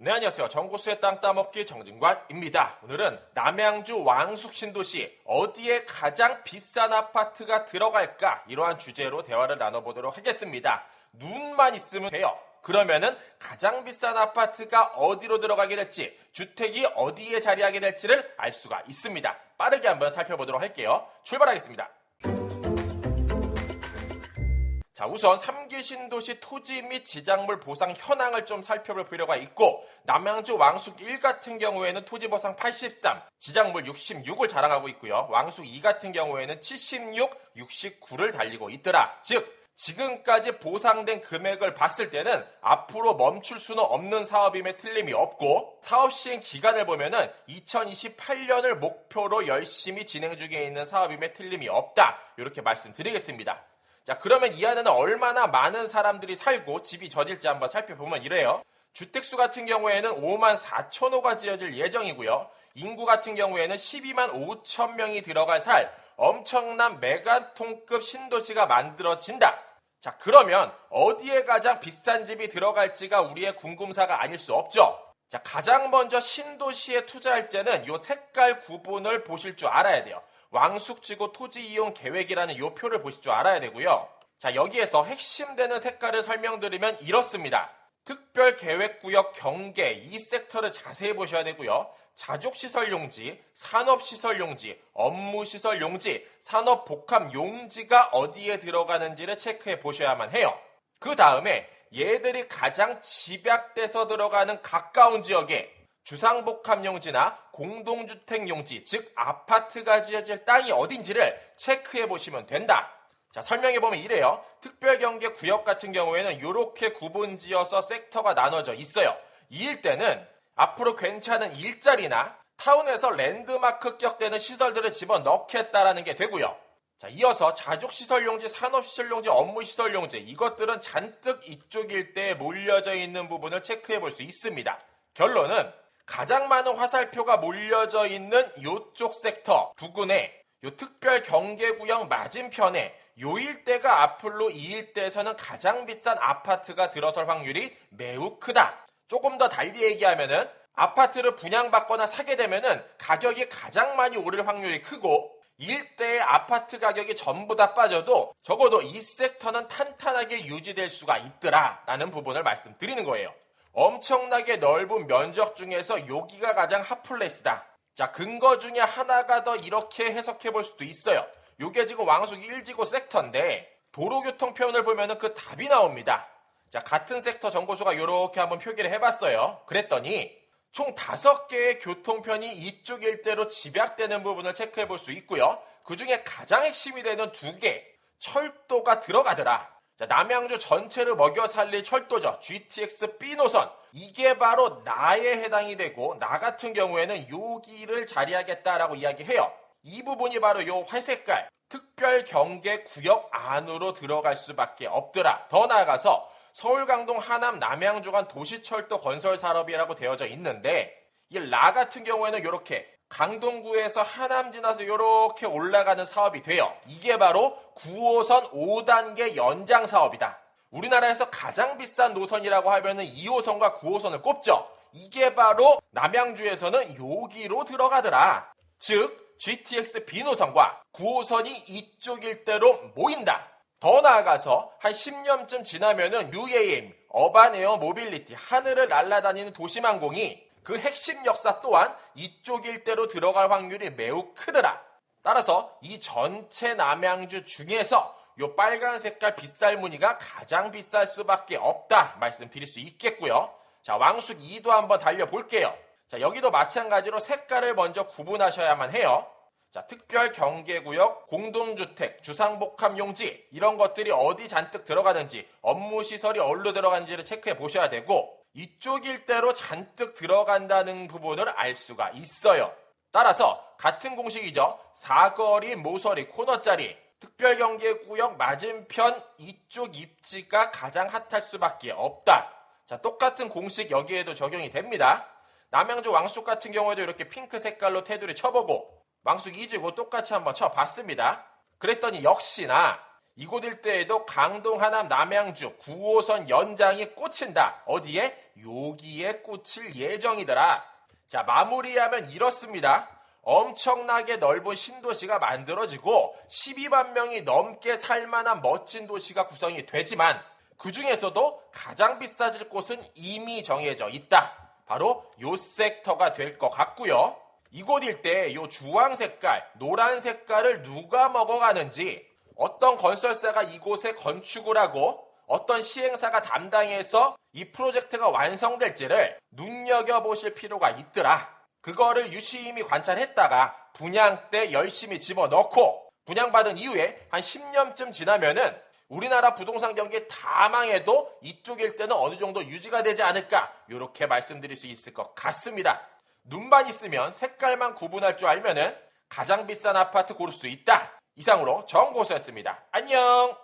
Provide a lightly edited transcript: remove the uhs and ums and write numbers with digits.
네, 안녕하세요. 정고수의 땅 따먹기 정진관입니다. 오늘은 남양주 왕숙 신도시 어디에 가장 비싼 아파트가 들어갈까? 이러한 주제로 대화를 나눠보도록 하겠습니다. 눈만 있으면 돼요. 그러면은 가장 비싼 아파트가 어디로 들어가게 될지, 주택이 어디에 자리하게 될지를 알 수가 있습니다. 빠르게 한번 살펴보도록 할게요. 출발하겠습니다. 자, 우선 3기 신도시 토지 및 지작물 보상 현황을 좀 살펴볼 필요가 있고, 남양주 왕숙 1 같은 경우에는 토지 보상 83, 지작물 66을 자랑하고 있고요. 왕숙 2 같은 경우에는 76, 69를 달리고 있더라. 즉 지금까지 보상된 금액을 봤을 때는 앞으로 멈출 수는 없는 사업임에 틀림이 없고, 사업 시행 기간을 보면은 2028년을 목표로 열심히 진행 중에 있는 사업임에 틀림이 없다. 이렇게 말씀드리겠습니다. 자, 그러면 이 안에는 얼마나 많은 사람들이 살고 집이 져질지 한번 살펴보면 이래요. 주택수 같은 경우에는 5만 4천 호가 지어질 예정이고요. 인구 같은 경우에는 12만 5천 명이 들어갈 살 엄청난 메가톤급 신도시가 만들어진다. 자, 그러면 어디에 가장 비싼 집이 들어갈지가 우리의 궁금사가 아닐 수 없죠. 자, 가장 먼저 신도시에 투자할 때는 이 색깔 구분을 보실 줄 알아야 돼요. 왕숙지구 토지 이용 계획이라는 이 표를 보실 줄 알아야 되고요. 자, 여기에서 핵심되는 색깔을 설명드리면 이렇습니다. 특별계획구역 경계 이 섹터를 자세히 보셔야 되고요. 자족시설용지, 산업시설용지, 업무시설용지, 산업복합용지가 어디에 들어가는지를 체크해 보셔야만 해요. 그 다음에 얘들이 가장 집약돼서 들어가는 가까운 지역에 주상복합용지나 공동주택용지, 즉 아파트가 지어질 땅이 어딘지를 체크해 보시면 된다. 자, 설명해 보면 이래요. 특별경계 구역 같은 경우에는 이렇게 구분지어서 섹터가 나눠져 있어요. 이 일대는 앞으로 괜찮은 일자리나 타운에서 랜드마크격 되는 시설들을 집어넣겠다라는 게 되고요. 자, 이어서 자족시설용지, 산업시설용지, 업무시설용지, 이것들은 잔뜩 이쪽 일대에 몰려져 있는 부분을 체크해 볼 수 있습니다. 결론은 가장 많은 화살표가 몰려져 있는 이쪽 섹터 부근에 요 특별 경계구역 맞은편에 요 일대가 앞으로 이 일대에서는 가장 비싼 아파트가 들어설 확률이 매우 크다. 조금 더 달리 얘기하면은 아파트를 분양받거나 사게 되면은 가격이 가장 많이 오를 확률이 크고, 이 일대의 아파트 가격이 전부 다 빠져도 적어도 이 섹터는 탄탄하게 유지될 수가 있더라 라는 부분을 말씀드리는 거예요. 엄청나게 넓은 면적 중에서 여기가 가장 핫플레이스다. 자, 근거 중에 하나가 더 이렇게 해석해 볼 수도 있어요. 요게 지금 왕숙 1지구 섹터인데 도로교통편을 보면은 그 답이 나옵니다. 자, 같은 섹터 정보수가 이렇게 한번 표기를 해봤어요. 그랬더니 총 5개의 교통편이 이쪽 일대로 집약되는 부분을 체크해 볼 수 있고요. 그 중에 가장 핵심이 되는 2개, 철도가 들어가더라. 자, 남양주 전체를 먹여 살릴 철도죠. GTX B 노선. 이게 바로 나에 해당이 되고, 나 같은 경우에는 여기를 자리하겠다라고 이야기해요. 이 부분이 바로 요 회색깔 특별경계구역 안으로 들어갈 수밖에 없더라. 더 나아가서 서울, 강동, 하남, 남양주 간 도시철도 건설 산업이라고 되어져 있는데, 이 나 같은 경우에는 이렇게 강동구에서 하남 지나서 이렇게 올라가는 사업이 돼요. 이게 바로 9호선 5단계 연장 사업이다. 우리나라에서 가장 비싼 노선이라고 하면은 2호선과 9호선을 꼽죠. 이게 바로 남양주에서는 여기로 들어가더라. 즉 GTX B 노선과 9호선이 이쪽 일대로 모인다. 더 나아가서 한 10년쯤 지나면은 UAM, 어반에어 모빌리티, 하늘을 날아다니는 도심항공이 그 핵심 역사 또한 이쪽 일대로 들어갈 확률이 매우 크더라. 따라서 이 전체 남양주 중에서 요 빨간 색깔 빗살 무늬가 가장 비쌀 수밖에 없다 말씀드릴 수 있겠고요. 자, 왕숙 2도 한번 달려볼게요. 자, 여기도 마찬가지로 색깔을 먼저 구분하셔야만 해요. 자, 특별 경계구역, 공동주택, 주상복합용지 이런 것들이 어디 잔뜩 들어가는지, 업무시설이 어디로 들어가는지를 체크해 보셔야 되고, 이쪽 일대로 잔뜩 들어간다는 부분을 알 수가 있어요. 따라서 같은 공식이죠. 사거리, 모서리, 코너짜리 특별경계구역 맞은편 이쪽 입지가 가장 핫할 수밖에 없다. 자, 똑같은 공식 여기에도 적용이 됩니다. 남양주 왕숙 같은 경우에도 이렇게 핑크 색깔로 테두리 쳐보고, 왕숙 2지구 똑같이 한번 쳐봤습니다. 그랬더니 역시나 이곳 일대에도 강동, 하남, 남양주 9호선 연장이 꽂힌다. 어디에? 여기에 꽂힐 예정이더라. 자, 마무리하면 이렇습니다. 엄청나게 넓은 신도시가 만들어지고 12만 명이 넘게 살만한 멋진 도시가 구성이 되지만 그 중에서도 가장 비싸질 곳은 이미 정해져 있다. 바로 요 섹터가 될 것 같고요. 이곳 일대 요 주황 색깔, 노란 색깔을 누가 먹어가는지, 어떤 건설사가 이곳에 건축을 하고 어떤 시행사가 담당해서 이 프로젝트가 완성될지를 눈여겨보실 필요가 있더라. 그거를 유심히 관찰했다가 분양 때 열심히 집어넣고 분양받은 이후에 한 10년쯤 지나면은 우리나라 부동산 경기 다 망해도 이쪽 일대는 어느 정도 유지가 되지 않을까, 이렇게 말씀드릴 수 있을 것 같습니다. 눈만 있으면 색깔만 구분할 줄 알면은 가장 비싼 아파트 고를 수 있다. 이상으로 정고수였습니다. 안녕.